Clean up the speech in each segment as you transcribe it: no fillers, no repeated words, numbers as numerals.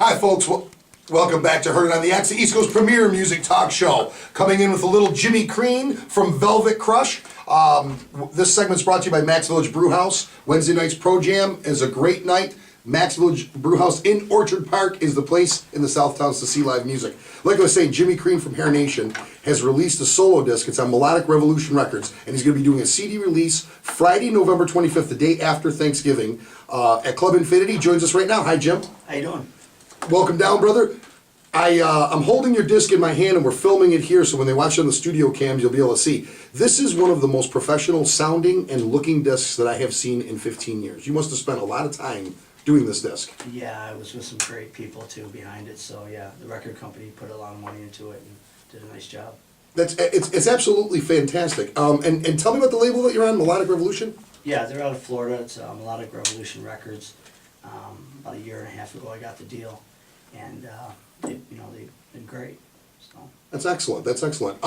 Hi, folks. Welcome back to Heard It on the X, the East Coast premier music talk show. Coming in with a little Jimmy Crean from Velvet Crush. This segment's brought to you by Max Village Brewhouse. Wednesday night's Pro Jam is a great night. Max Village Brewhouse in Orchard Park is the place in the South Towns to see live music. Like I was saying, Jimmy Crean from Hair Nation has released a solo disc. It's on Melodic Revolution Records, and he's going to be doing a CD release Friday, November 25th, the day after Thanksgiving, at Club Infinity. Joins us right now. Hi, Jim. How you doing? Welcome down, brother. I'm holding your disc in my hand, and we're filming it here, so when they watch it on the studio cams, you'll be able to see. This is one of the most professional sounding and looking discs that I have seen in 15 years. You must have spent a lot of time doing this disc. Yeah, I was with some great people too behind it. So yeah, the record company put a lot of money into it and did a nice job. It's absolutely fantastic. And tell me about the label that you're on, Melodic Revolution. Yeah, they're out of Florida. It's Melodic Revolution Records. About a year and a half ago, I got the deal, and they've been great. So That's excellent. That's excellent.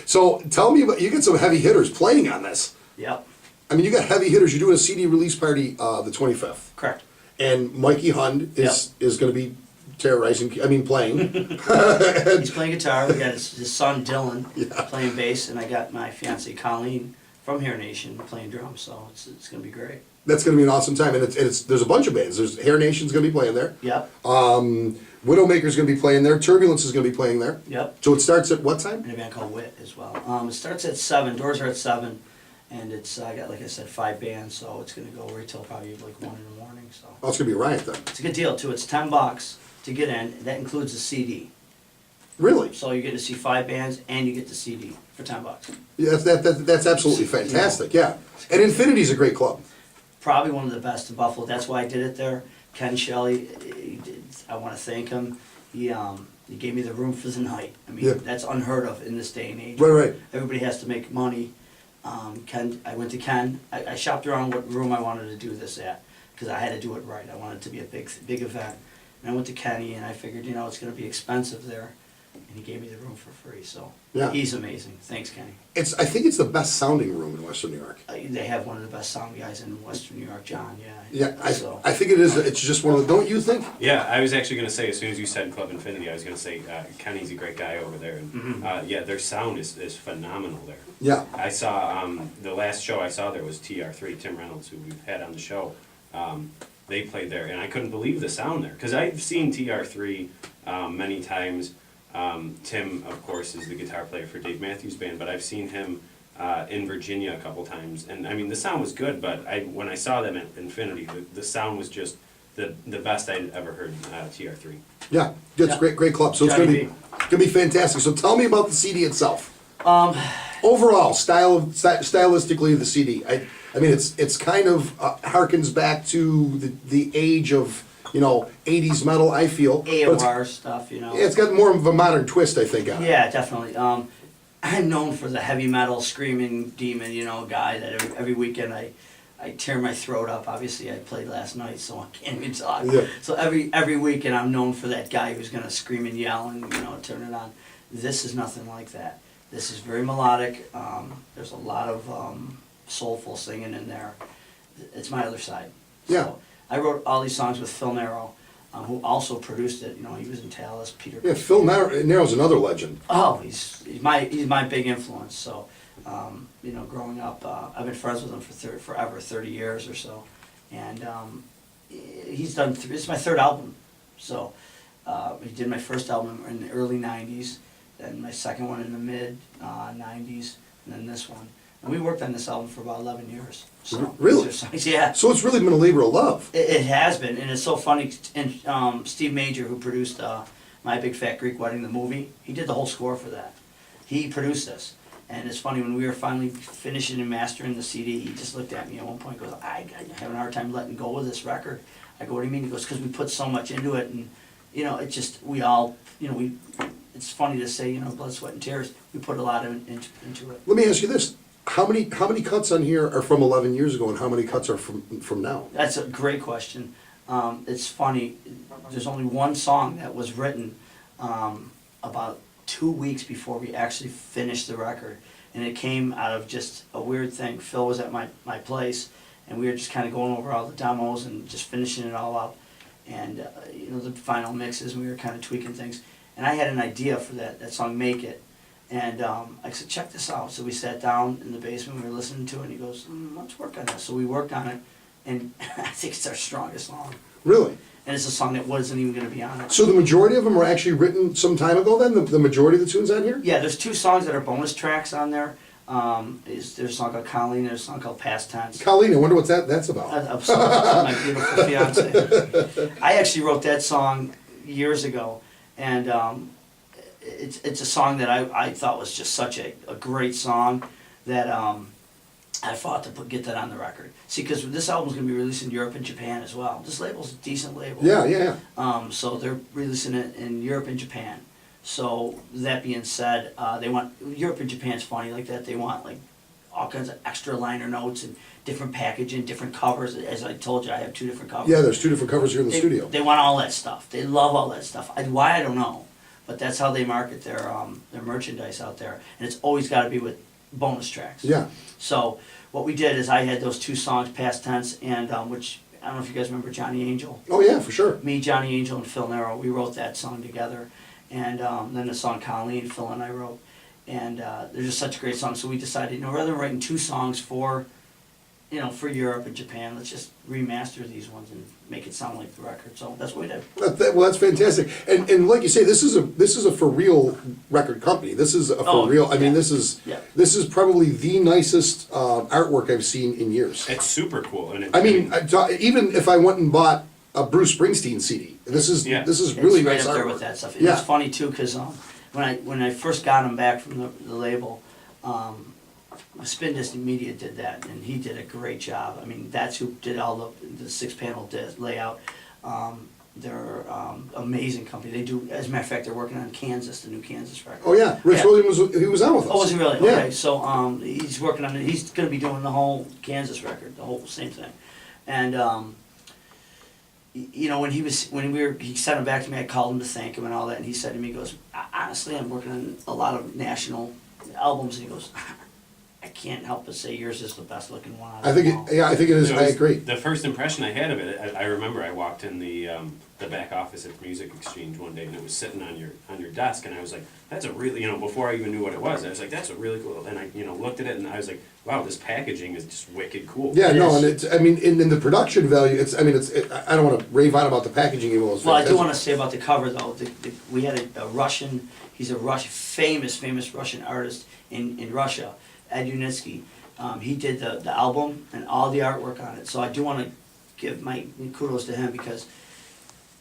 So tell me about, you get some heavy hitters playing on this. Yep. I mean, you got heavy hitters. You're doing a CD release party the 25th. Correct. And Mikey Hund is going to be playing. He's playing guitar. We got his son Dylan playing bass, and I got my fiance Colleen from Hair Nation playing drums. So it's going to be great. That's going to be an awesome time, and there's a bunch of bands. There's Hair Nation's going to be playing there. Yep. Widowmaker's going to be playing there. Turbulence is going to be playing there. Yep. So it starts at what time? And a band called Wit as well. It starts at 7. Doors are at 7, and it's I got, like I said, 5 bands, so it's going to go right till probably like 1 in the morning. So Oh, it's going to be a riot then. it's a good deal too. It's $10 to get in. That includes a CD. Really? So you get to see 5 bands and you get the CD for $10. Yeah, that's absolutely fantastic. Yeah. And Infinity's a great club. Probably one of the best in Buffalo. That's why I did it there. Ken Shelley, I want to thank him. He gave me the room for the night. I mean, that's unheard of in this day and age. Right. Everybody has to make money. I went to Ken. I shopped around what room I wanted to do this at because I had to do it right. I wanted it to be a big event. And I went to Kenny, and I figured, it's going to be expensive there. And he gave me the room for free, so he's amazing. Thanks, Kenny. I think it's the best sounding room in Western New York. They have one of the best sound guys in Western New York, John. Yeah, I think it is. It's just one of the. Don't you think? Yeah, I was actually going to say, as soon as you said Club Infinity, I was going to say Kenny's a great guy over there. And, their sound is phenomenal there. Yeah. I saw the last show I saw there was TR3, Tim Reynolds, who we've had on the show. They played there, and I couldn't believe the sound there because I've seen TR3 many times. Tim, of course, is the guitar player for Dave Matthews Band, but I've seen him in Virginia a couple times, and I mean the sound was good. But when I saw them at Infinity, the sound was just the best I'd ever heard TR3. Yeah, it's great club. So it's gonna be fantastic. So tell me about the CD itself. Overall, stylistically, the CD. I mean, it's kind of harkens back to the age of 80s metal, I feel. AOR stuff, Yeah, it's got more of a modern twist, I think, on it. Yeah, definitely. I'm known for the heavy metal, screaming demon, guy that every weekend I tear my throat up. Obviously, I played last night, so I can't even talk. Yeah. So every weekend I'm known for that guy who's going to scream and yell and, turn it on. This is nothing like that. This is very melodic. There's a lot of soulful singing in there. It's my other side. Yeah. So I wrote all these songs with Phil Narrow, who also produced it. He was in Talus, Peter. Yeah, Phil Narrow's another legend. Oh, he's my big influence. So, growing up, I've been friends with him for forever, 30 years or so, and he's done. It's my third album. So, he did my first album in the early '90s, then my second one in the mid '90s, and then this one. And we worked on this album for about 11 years. So really? Yeah. So it's really been a labor of love. It has been, and it's so funny. And Steve Major, who produced My Big Fat Greek Wedding, the movie, he did the whole score for that. He produced this. And it's funny, when we were finally finishing and mastering the CD, he just looked at me at one point and goes, I'm having a hard time letting go of this record. I go, what do you mean? He goes, because we put so much into it, and, it just, we all, it's funny to say, blood, sweat, and tears. We put a lot into it. Let me ask you this. How many cuts on here are from 11 years ago, and how many cuts are from now? That's a great question. It's funny. There's only one song that was written about 2 weeks before we actually finished the record, and it came out of just a weird thing. Phil was at my place, and we were just kind of going over all the demos and just finishing it all up. and the final mixes, and we were kind of tweaking things. And I had an idea for that song, Make It. And I said, check this out. So we sat down in the basement, we were listening to it, and he goes, let's work on this. So we worked on it, and I think it's our strongest song. Really? And it's a song that wasn't even going to be on it. So the majority of them were actually written some time ago then? The majority of the tunes on here? Yeah, there's 2 songs that are bonus tracks on there. There's a song called Colleen, there's a song called Past Tense. Colleen, I wonder what that's about. I'm sorry, my beautiful fiance. I actually wrote that song years ago, and it's a song that I thought was just such a great song that I fought to get that on the record. See, because this album's going to be released in Europe and Japan as well. This label's a decent label. Yeah. So they're releasing it in Europe and Japan. So that being said, they want Europe and Japan's funny like that. They want like all kinds of extra liner notes and different packaging, different covers. As I told you, I have 2 different covers. Yeah, there's 2 different covers here in the studio. They want all that stuff. They love all that stuff. Why I don't know, but that's how they market their merchandise out there. And it's always got to be with bonus tracks. Yeah. So what we did is I had those 2 songs, Past Tense, and which I don't know if you guys remember Johnny Angel. Oh yeah, for sure. Me, Johnny Angel, and Phil Nero, we wrote that song together. And then the song Colleen, Phil and I wrote. And they're just such a great song. So we decided, rather than writing 2 songs for Europe and Japan, let's just remaster these ones and make it sound like the record. So that's what we did. Well, that's fantastic. And like you say, this is a for real record company. This is a for real. I mean, this is probably the nicest artwork I've seen in years. It's super cool. And even if I went and bought a Bruce Springsteen CD, this is really it's right nice up there artwork. with that stuff. Yeah. It's funny too because when I first got him back from the label, Spin Disc Media did that, and he did a great job. I mean, that's who did all the 6-panel layout. They're amazing company. They do, as a matter of fact, they're working on Kansas, the new Kansas record. Oh yeah, Rich Williams was on with us. Oh, was he really? Yeah. Okay, so he's working on it. He's going to be doing the whole Kansas record, the whole same thing, and. When he sent him back to me, I called him to thank him and all that, and he said to me, he goes, honestly, I'm working on a lot of national albums, and he goes, I can't help but say yours is the best looking one. I think it is. I agree. The first impression I had of it, I remember I walked in the back office at Music Exchange one day, and it was sitting on your desk, and I was like, that's a really, before I even knew what it was, I was like, that's a really cool, and I looked at it, and I was like, wow, this packaging is just wicked cool. Yeah, and it's, I mean, in the production value, I don't want to rave on about the packaging even. Well, I do want to say about the cover though. We had a Russian. He's a famous Russian artist in Russia, Ed Unitsky. He did the album and all the artwork on it. So I do want to give my kudos to him because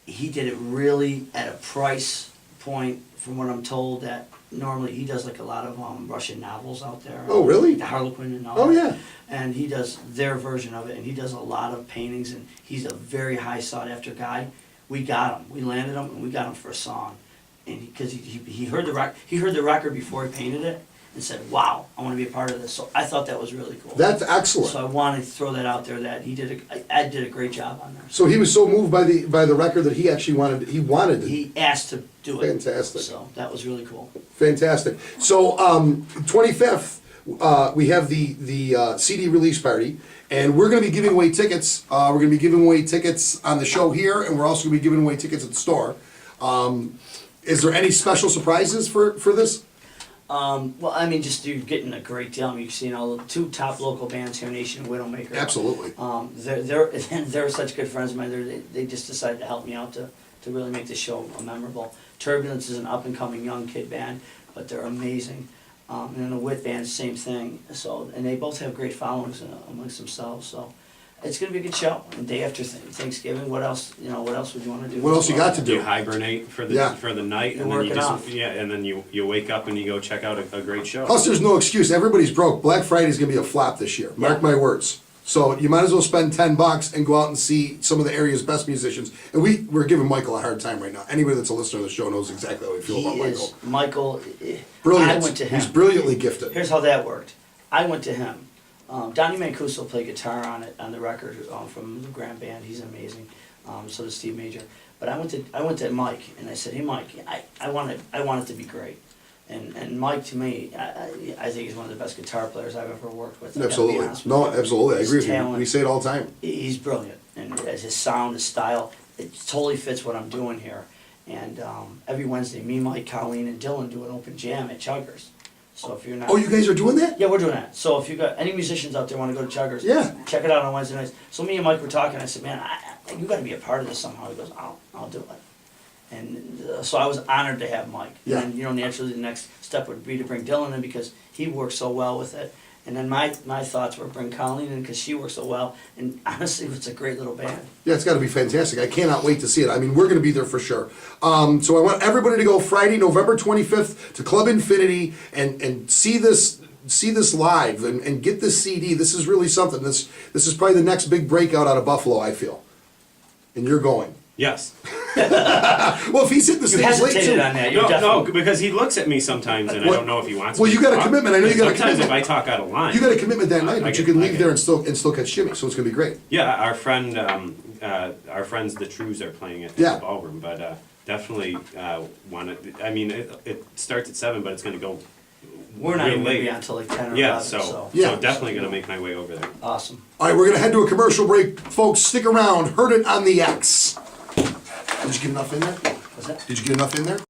he did it really at a price point, from what I'm told, that normally he does like a lot of Russian novels out there. Oh, really? The Harlequin and all Oh, that. yeah. And he does their version of it, and he does a lot of paintings, and he's a very high sought after guy. We got him. We landed him, and we got him for a song. And because he heard the record before he painted it, and said, "Wow, I want to be a part of this." So I thought that was really cool. That's excellent. So I wanted to throw that out there. That Ed did a great job on there. So he was so moved by the record that he actually wanted to. He asked to do it. Fantastic. So that was really cool. Fantastic. So 25th, we have the CD release party, and we're going to be giving away tickets. We're going to be giving away tickets on the show here, and we're also going to be giving away tickets at the store. Is there any special surprises for this? Well, I mean, just you're getting a great deal. I mean, you've seen all the 2 top local bands here, Nation and Widowmaker. Absolutely. They're such good friends of mine. They just decided to help me out to really make the show memorable. Turbulence is an up and coming young kid band, but they're amazing. And then the Wit band, same thing. So, and they both have great followings amongst themselves. So, it's gonna be a good show. And day after Thanksgiving, what else? What else would you want to do? What else you got to do? You hibernate for the night, You and then work you it just off. and then you wake up and you go check out a great show. Plus, there's no excuse. Everybody's broke. Black Friday's going to be a flop this year. Mark my words. So you might as well spend $10 and go out and see some of the area's best musicians. And we're giving Michael a hard time right now. Anybody that's a listener of the show knows exactly how we feel about Michael. Michael. Brilliant. I went to him. He's brilliantly gifted. Here's how that worked. I went to him. Donnie Mancuso played guitar on the record from the Grand Band. He's amazing. So does Steve Major. But I went to Mike and I said, "Hey Mike, I want it to be great." And Mike, to me, I think he's one of the best guitar players I've ever worked with. Absolutely. No, absolutely. I agree with you. Talent. We say it all the time. He's brilliant, and as his sound, his style. it totally fits what I'm doing here. And every Wednesday, me, Mike, Colleen, and Dylan do an open jam at Chuggers. So if you're not, Oh, you guys are doing that? yeah, we're doing that. So if you got any musicians out there want to go to Chuggers, Yeah. check it out on Wednesday nights. So me and Mike were talking. I said, man, you got to be a part of this somehow. He goes, I'll do it. And so I was honored to have Mike. Yeah. And naturally the next step would be to bring Dylan in because he works so well with it. And then my thoughts were bring Colleen in because she works so well. And honestly, it's a great little band. Yeah, it's got to be fantastic. I cannot wait to see it. I mean, we're going to be there for sure. So I want everybody to go Friday, November 25th to Club Infinity and see this live and get this CD. This is really something. This is probably the next big breakout out of Buffalo, I feel. And you're going. Yes. Well, if he's hit the You stage late hesitated too. on that. You're No, definitely, because he looks at me sometimes and I don't know if he wants Well, me you to got a talk. commitment. I know you got a Sometimes commitment. if I talk out of line. You got a commitment that night, I but you get- can I leave get- there and still catch Jimmy. So it's going to be great. Yeah, our friends, the Trues are playing at Yeah. the ballroom, but definitely want to. I mean, it starts at 7, but it's going to go. we're not real even going to late. be on until like 10 or Yeah, 11. so Yeah. definitely going to make my way over there. Awesome. All right, we're going to head to a commercial break. Folks, stick around. Heard it on the X. Did you get enough in there? What's that? Did you get enough in there?